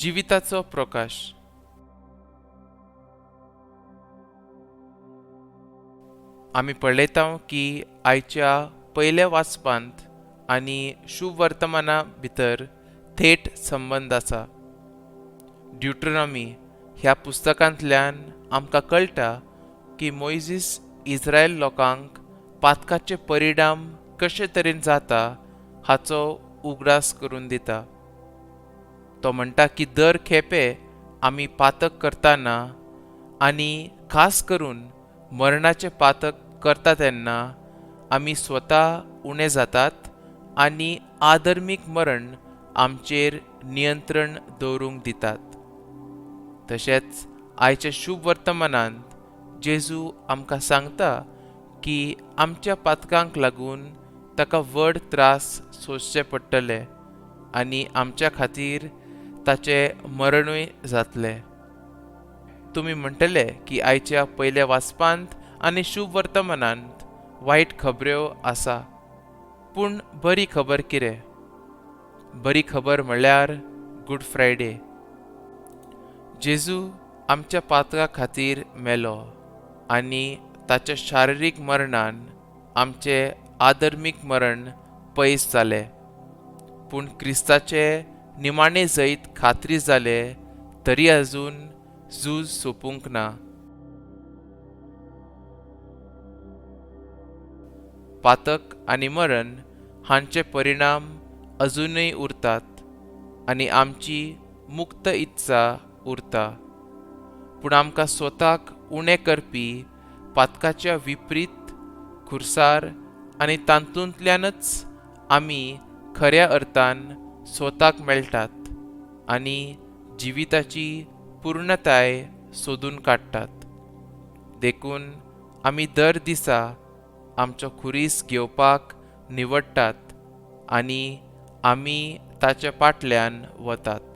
जिविताचो प्रकाश। आमी पळयता की आयच्या पयल्या वाचपांत आनी शुभ वर्तमाना भितर थेट संबंध आसा। ड्युट्रोनॉमी ह्या पुस्तकांतल्यान आमकां कळटा की मोइझीस इस्रायल लोकांक पातकाचे परिणाम कशे तरेन जाता हाचो उगडास करून दिता। तो म्हणटा की दर खेपे आमी पातक करतना आनी खास करून मरणाचे पातक करता तेन्ना आमी स्वता उणे जातात आनी आधर्मीक मरण आमचेर नियंत्रण दवरूंक दितात। तशेंच आयच्या शुभ वर्तमानांत जेजू आमकां सांगता की आमच्या पातकांक लागून ताका व्हड त्रास सोंसचे पडटले आनी आमच्या खातीर ताचे मरणूय जातले। तुमी म्हणटले की आयच्या पयल्या वाचपांत आनी शुभ वर्तमानांत वायट खबऱ्यो आसा, पूण बरी खबर कितें? बरी खबर म्हणल्यार गूड फ्रायडे। जेजू आमच्या पातका खातीर मेलो आनी ताच्या शारिरीक मरणान आमचे आधर्मीक मरण पयस जालें, पूण क्रिस्ताचे निमाणे जैत खात्री जाले तरी आजून झूज सोंपूंक ना। पातक आनी मरण हांचे परिणाम अजूनय उरतात आनी आमची मुक्त इत्सा उरता, पूण आमकां स्वताक उणें करपी पातकाच्या विपरीत खुरसार आनी तातूंतल्यानच आमी खऱ्या अर्थान स्वताक मेळटात आनी जिविताची पूर्णताय सोदून काडटात। देखून आमी दर दिसा आमचो खुरीस घेवपाक निवडटात आनी आमी ताच्या फाटल्यान वतात।